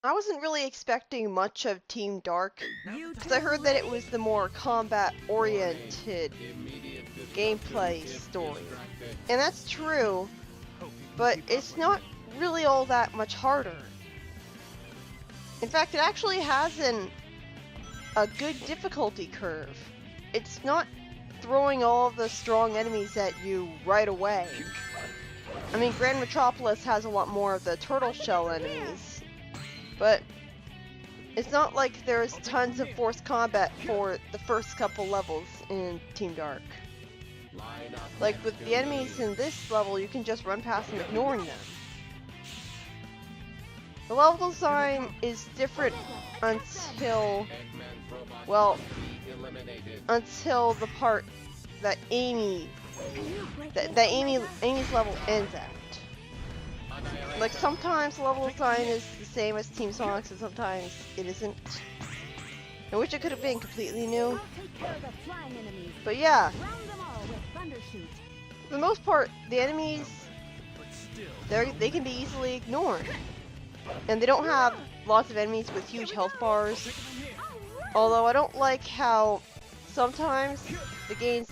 I wasn't really expecting much of Team Dark, because I heard that it was the more combat-oriented gameplay story. And that's true, but it's not really all that much harder. In fact, it actually has a good difficulty curve. It's not throwing all the strong enemies at you right away. I mean, Grand Metropolis has a lot more of the turtle shell enemies, but it's not like there's tons of forced combat for the first couple levels in Team Dark. Like, with the enemies in this level, you can just run past them ignoring them. The level design is different until, well, until the part that Amy's level ends at. Like, sometimes the level design is the same as Team Sonic's, and sometimes it isn't. I wish it could have been completely new. But yeah, for the most part, the enemies, they can be easily ignored. And they don't have lots of enemies with huge health bars. Although I don't like how sometimes the game's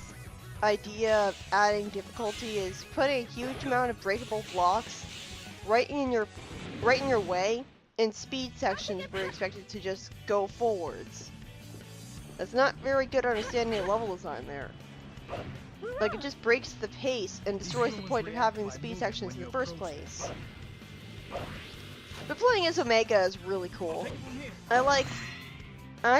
idea of adding difficulty is putting a huge amount of breakable blocks right in your way in speed sections where you're expected to just go forwards. That's not very good understanding of level design there. Like, it just breaks the pace and destroys the point of having the speed sections in the first place. But playing as Omega is really cool. I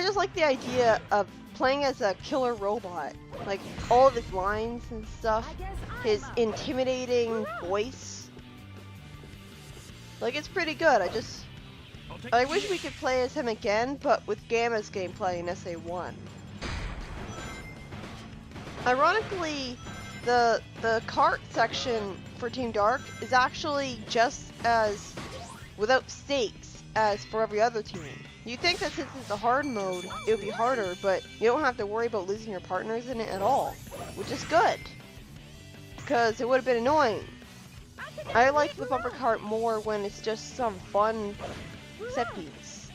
just like the idea of playing as a killer robot. Like, all of his lines and stuff, his intimidating voice. Like, it's pretty good. I wish we could play as him again, but with Gamma's gameplay in SA1. Ironically, the cart section for Team Dark is actually just as without stakes as for every other team. You'd think that since it's a hard mode, it would be harder, but you don't have to worry about losing your partners in it at all, which is good, because it would have been annoying. I like the bumper cart more when it's just some fun set piece.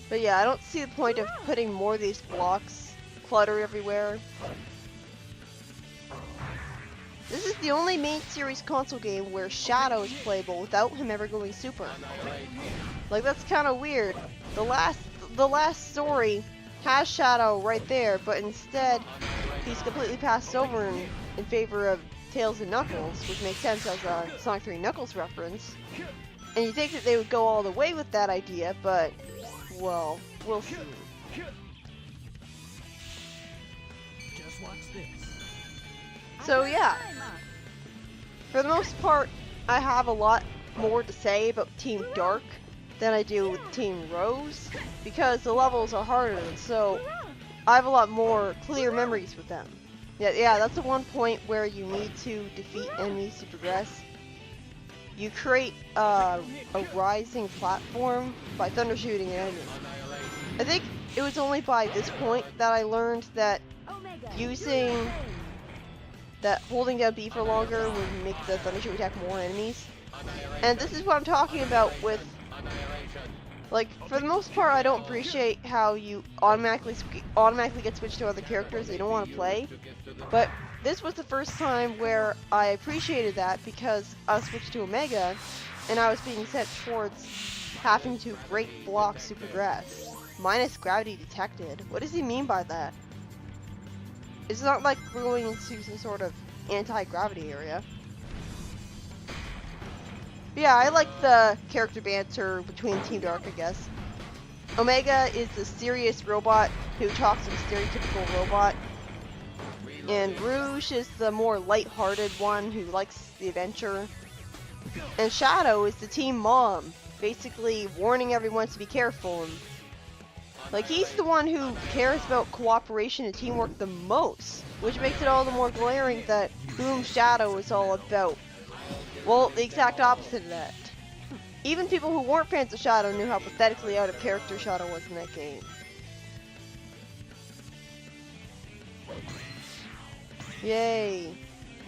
But yeah, I don't see the point of putting more of these blocks cluttered everywhere. This is the only main series console game where Shadow is playable without him ever going super. Like, that's kind of weird. The last story has Shadow right there, but instead he's completely passed over in favor of Tails and Knuckles, which makes sense as a Sonic 3 Knuckles reference. And you think that they would go all the way with that idea, but, well, we'll see. So yeah, for the most part, I have a lot more to say about Team Dark than I do with Team Rose, because the levels are harder, so I have a lot more clear memories with them. Yeah, that's the one point where you need to defeat enemies to progress. You create a rising platform by thunder shooting an enemy. I think it was only by this point that I learned that holding down B for longer would make the thunder shoot attack more enemies. And this is what I'm talking about with, like, for the most part, I don't appreciate how you automatically get switched to other characters that you don't want to play. But this was the first time where I appreciated that, because I switched to Omega, and I was being sent towards having to break blocks to progress. Minus gravity detected. What does he mean by that? It's not like we're going into some sort of anti-gravity area. But yeah, I like the character banter between Team Dark, I guess. Omega is the serious robot who talks like a stereotypical robot. And Rouge is the more light-hearted one who likes the adventure. And Shadow is the team mom, basically warning everyone to be careful. And, like, he's the one who cares about cooperation and teamwork the most, which makes it all the more glaring that whom Shadow is all about. Well, the exact opposite of that. Even people who weren't fans of Shadow knew how pathetically out of character Shadow was in that game. Yay!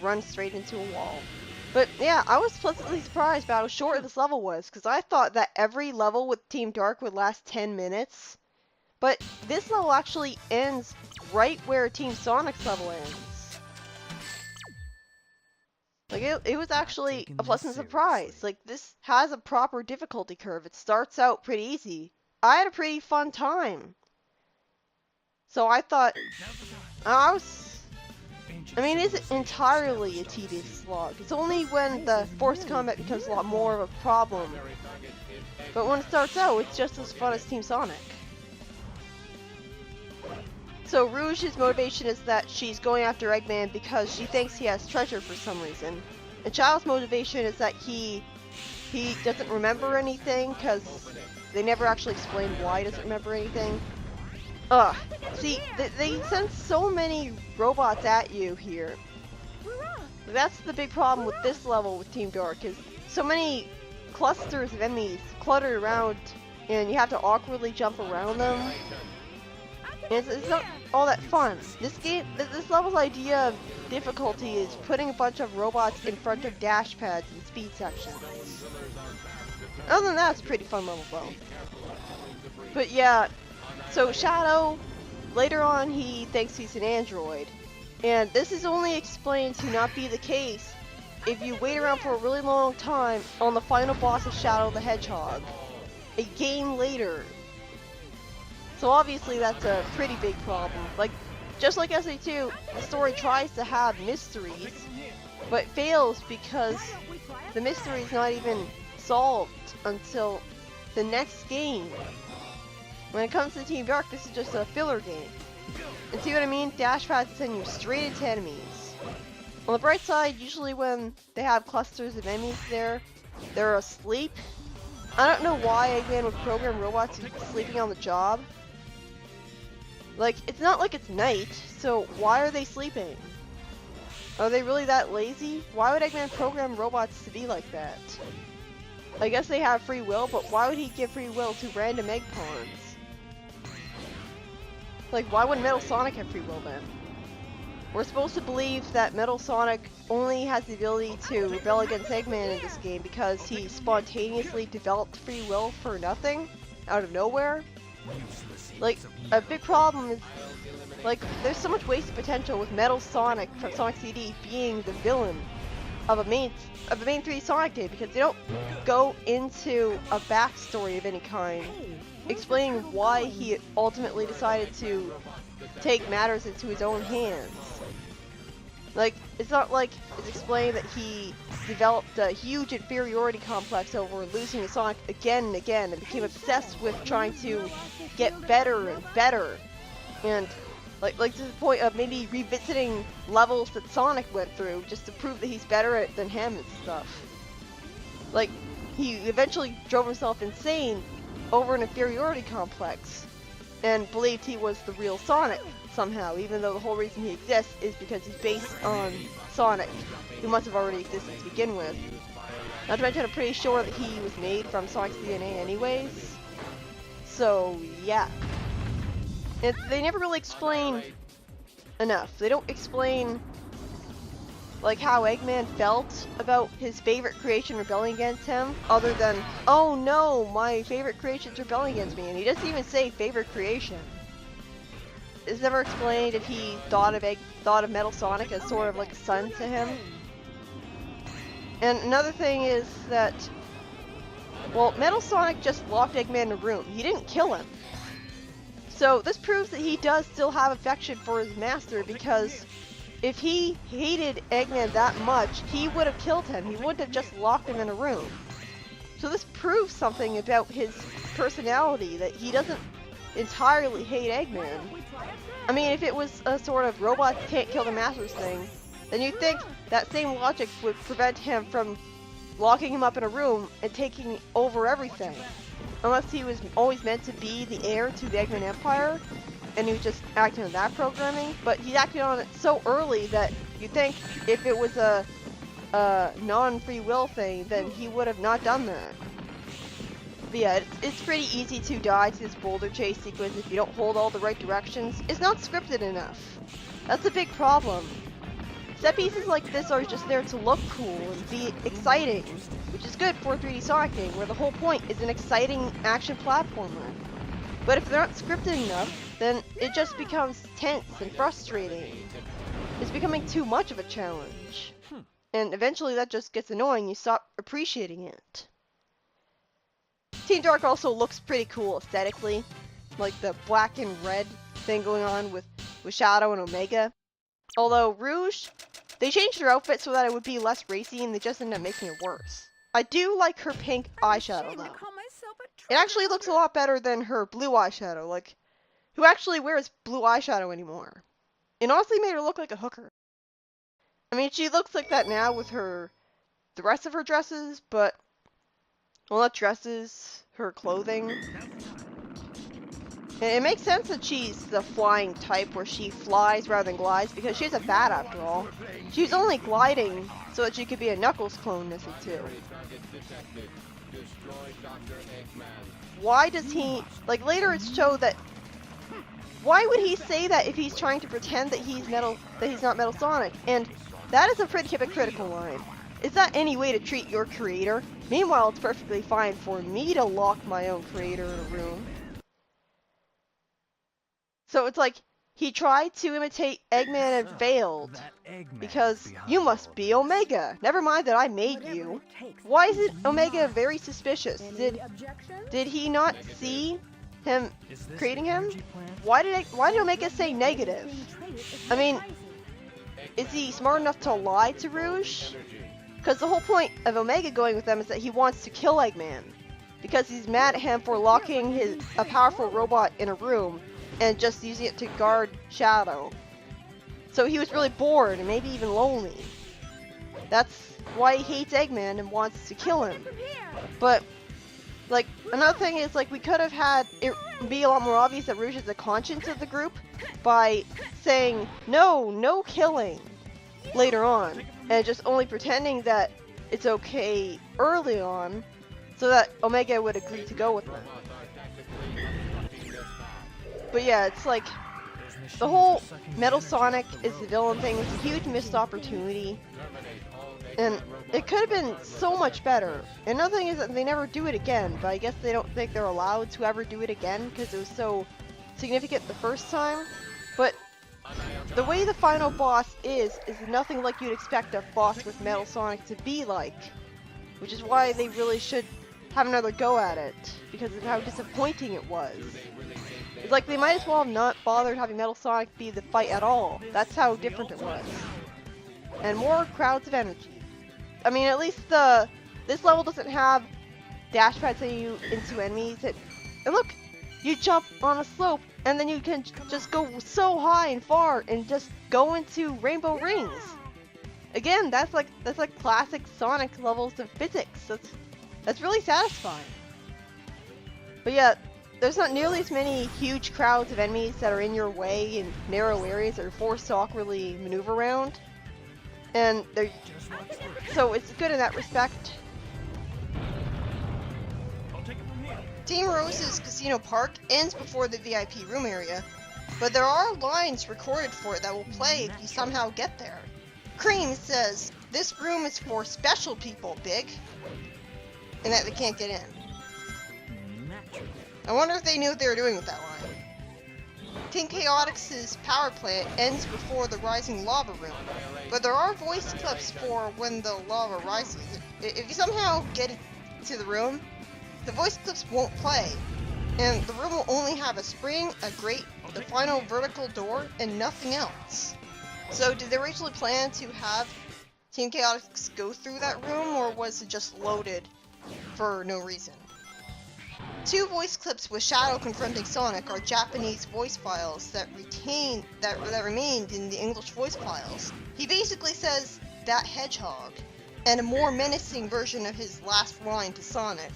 Run straight into a wall. But yeah, I was pleasantly surprised by how short this level was, because I thought that every level with Team Dark would last 10 minutes. But this level actually ends right where Team Sonic's level ends. Like, it was actually a pleasant surprise. Like, this has a proper difficulty curve. It starts out pretty easy. I had a pretty fun time. So I thought, I mean, it isn't entirely a tedious slog. It's only when the forced combat becomes a lot more of a problem. But when it starts out, it's just as fun as Team Sonic. So Rouge's motivation is that she's going after Eggman because she thinks he has treasure for some reason. And Child's motivation is that he doesn't remember anything because they never actually explain why he doesn't remember anything. See, they send so many robots at you here. That's the big problem with this level with Team Dark, is so many clusters of enemies cluttered around, and you have to awkwardly jump around them. And it's not all that fun. This level's idea of difficulty is putting a bunch of robots in front of dash pads and speed sections. Other than that, it's a pretty fun level though. But yeah. So Shadow, later on, he thinks he's an android, and this is only explained to not be the case if you wait around for a really long time on the final boss of Shadow the Hedgehog, a game later. So obviously that's a pretty big problem. Like, just like SA2, the story tries to have mysteries, but fails because the mystery is not even solved until the next game. When it comes to Team Dark, this is just a filler game. And see what I mean? Dash pads send you straight into enemies. On the bright side, usually when they have clusters of enemies there, they're asleep. I don't know why Eggman would program robots to be sleeping on the job. Like, it's not like it's night, so why are they sleeping? Are they really that lazy? Why would Eggman program robots to be like that? I guess they have free will, but why would he give free will to random egg pawns? Like, why would Metal Sonic have free will then? We're supposed to believe that Metal Sonic only has the ability to rebel against Eggman in this game because he spontaneously developed free will for nothing, out of nowhere. Like, a big problem is, like, there's so much wasted potential with Metal Sonic from Sonic CD being the villain of a main 3D Sonic game, because they don't go into a backstory of any kind, explaining why he ultimately decided to take matters into his own hands. Like, it's not like it's explained that he developed a huge inferiority complex over losing to Sonic again and again and became obsessed with trying to get better and better. And like to the point of maybe revisiting levels that Sonic went through just to prove that he's better than him and stuff. Like, he eventually drove himself insane over an inferiority complex and believed he was the real Sonic somehow, even though the whole reason he exists is because he's based on Sonic, who must have already existed to begin with. Not to mention, I'm pretty sure that he was made from Sonic's DNA anyways. So, yeah. They never really explain enough. They don't explain, like, how Eggman felt about his favorite creation rebelling against him, other than, oh no, my favorite creation's rebelling against me, and he doesn't even say favorite creation. It's never explained if he thought of Metal Sonic as sort of like a son to him. And another thing is that, well, Metal Sonic just locked Eggman in a room. He didn't kill him. So this proves that he does still have affection for his master, because if he hated Eggman that much, he would have killed him. He wouldn't have just locked him in a room. So this proves something about his personality, that he doesn't entirely hate Eggman. I mean, if it was a sort of robots can't kill the masters thing, then you'd think that same logic would prevent him from locking him up in a room and taking over everything. Unless he was always meant to be the heir to the Eggman Empire, and he was just acting on that programming, but he acted on it so early that you'd think if it was a non-free will thing, then he would have not done that. But yeah, it's pretty easy to die to this boulder chase sequence if you don't hold all the right directions. It's not scripted enough. That's a big problem. Set pieces like this are just there to look cool and be exciting, which is good for a 3D Sonic game, where the whole point is an exciting action platformer. But if they're not scripted enough, then it just becomes tense and frustrating. It's becoming too much of a challenge. And eventually that just gets annoying, you stop appreciating it. Team Dark also looks pretty cool aesthetically, like the black and red thing going on with Shadow and Omega. Although Rouge, they changed her outfit so that it would be less racy and they just ended up making it worse. I do like her pink eyeshadow though. It actually looks a lot better than her blue eyeshadow, like, who actually wears blue eyeshadow anymore? It honestly made her look like a hooker. I mean, she looks like that now with the rest of her dresses, but, well, not dresses, her clothing. It makes sense that she's the flying type, where she flies rather than glides, because she's a bat after all. She's only gliding so that she could be a Knuckles clone, Missy, too. Why does he, like, later it's showed that, why would he say that if he's trying to pretend that he's not Metal Sonic? And that is a pretty hypocritical line. Is that any way to treat your creator? Meanwhile, it's perfectly fine for me to lock my own creator in a room. So it's like, he tried to imitate Eggman and failed. Because you must be Omega. Never mind that I made you. Why is it Omega very suspicious? Did he not see him creating him? Why did Omega say negative? I mean, is he smart enough to lie to Rouge? Because the whole point of Omega going with them is that he wants to kill Eggman. Because he's mad at him for locking a powerful robot in a room and just using it to guard Shadow. So he was really bored and maybe even lonely. That's why he hates Eggman and wants to kill him. But, like, another thing is, like, we could have had it be a lot more obvious that Rouge is the conscience of the group by saying, no killing later on. And just only pretending that it's okay early on so that Omega would agree to go with them. But yeah, it's like, the whole Metal Sonic is the villain thing was a huge missed opportunity. And it could have been so much better. And another thing is that they never do it again, but I guess they don't think they're allowed to ever do it again because it was so significant the first time. But the way the final boss is nothing like you'd expect a boss with Metal Sonic to be like. Which is why they really should have another go at it, because of how disappointing it was. It's like they might as well have not bothered having Metal Sonic be the fight at all. That's how different it was. And more crowds of energy. I mean, at least this level doesn't have dash pads sending you into enemies. And look, you jump on a slope and then you can just go so high and far and just go into rainbow rings. Again, that's like classic Sonic levels of physics. That's really satisfying. But yeah, there's not nearly as many huge crowds of enemies that are in your way in narrow areas that are forced to awkwardly maneuver around. And so it's good in that respect. Team Rose's Casino Park ends before the VIP room area, but there are lines recorded for it that will play if you somehow get there. Cream says, "This room is for special people, Big," and that they can't get in. I wonder if they knew what they were doing with that line. Team Chaotix's power plant ends before the rising lava room, but there are voice clips for when the lava rises. If you somehow get to the room, the voice clips won't play, and the room will only have a spring, a grate, the final vertical door, and nothing else. So did they originally plan to have Team Chaotix go through that room, or was it just loaded for no reason? Two voice clips with Shadow confronting Sonic are Japanese voice files that remained in the English voice files. He basically says, "that hedgehog," and a more menacing version of his last line to Sonic.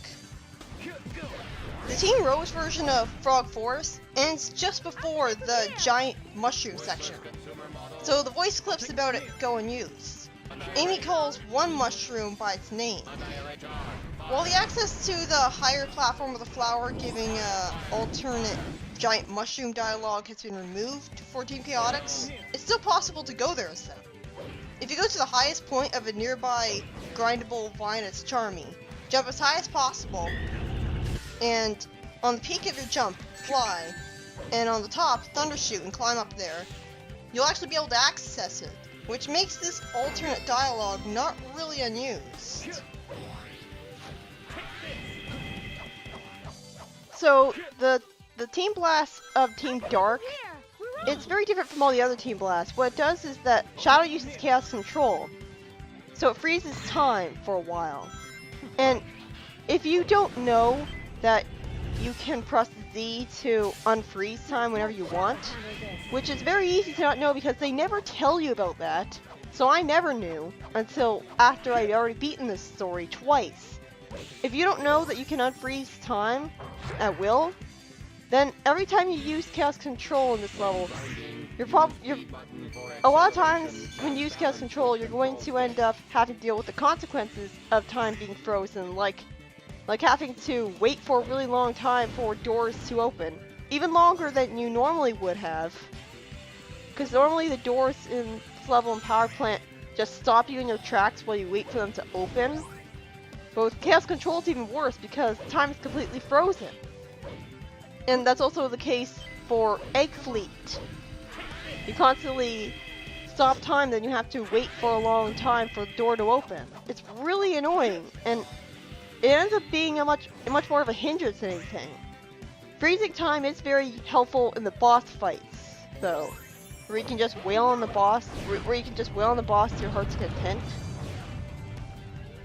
The Team Rose version of Frog Force ends just before the giant mushroom section, so the voice clips about it go unused. Amy calls one mushroom by its name. While the access to the higher platform with the flower giving alternate giant mushroom dialogue has been removed for Team Chaotix, it's still possible to go there as them. If you go to the highest point of a nearby grindable vine, it's charming. Jump as high as possible, and on the peak of your jump, fly, and on the top, thundershoot and climb up there. You'll actually be able to access it, which makes this alternate dialogue not really unused. So, the Team Blast of Team Dark, it's very different from all the other Team Blasts. What it does is that Shadow uses Chaos Control, so it freezes time for a while. And if you don't know that you can press Z to unfreeze time whenever you want, which is very easy to not know because they never tell you about that, so I never knew until after I'd already beaten this story twice. If you don't know that you can unfreeze time at will, then every time you use Chaos Control in this level, a lot of times when you use Chaos Control, you're going to end up having to deal with the consequences of time being frozen, like having to wait for a really long time for doors to open, even longer than you normally would have, because normally the doors in this level in Power Plant just stop you in your tracks while you wait for them to open. But with Chaos Control, it's even worse because time is completely frozen. And that's also the case for Egg Fleet. You constantly stop time, then you have to wait for a long time for the door to open. It's really annoying, and it ends up being a much more of a hindrance than anything. Freezing time is very helpful in the boss fights, though, where you can just wail on the boss, to your heart's content.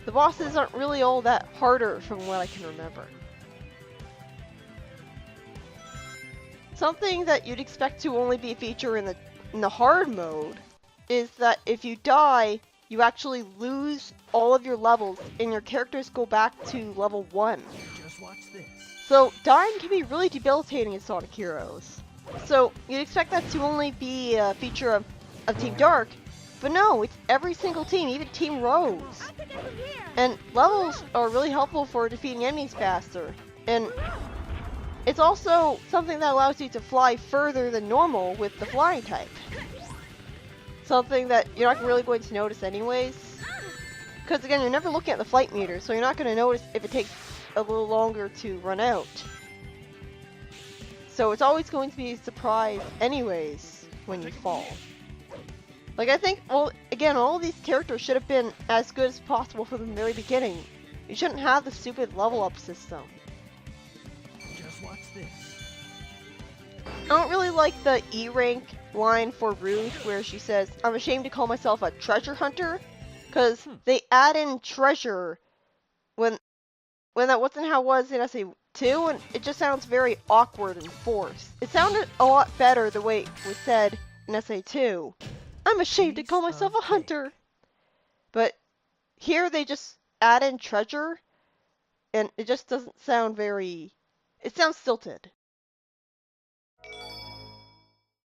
The bosses aren't really all that harder from what I can remember. Something that you'd expect to only be a feature in the hard mode is that if you die, you actually lose all of your levels and your characters go back to level 1. Just watch this. So dying can be really debilitating in Sonic Heroes. So you'd expect that to only be a feature of Team Dark, but no, it's every single team, even Team Rose. And levels are really helpful for defeating enemies faster. And it's also something that allows you to fly further than normal with the flying type. Something that you're not really going to notice anyways. Because again, you're never looking at the flight meter, so you're not going to notice if it takes a little longer to run out. So it's always going to be a surprise anyways when you fall. Like, I think, well, again, all of these characters should have been as good as possible from the very beginning. You shouldn't have the stupid level up system. Just watch this. I don't really like the E-rank line for Rouge where she says, "I'm ashamed to call myself a treasure hunter," because they add in treasure when that wasn't how it was in SA2, and it just sounds very awkward and forced. It sounded a lot better the way it was said in SA2. "I'm ashamed to call myself a hunter." But here they just add in treasure, and it just doesn't sound very... It sounds stilted.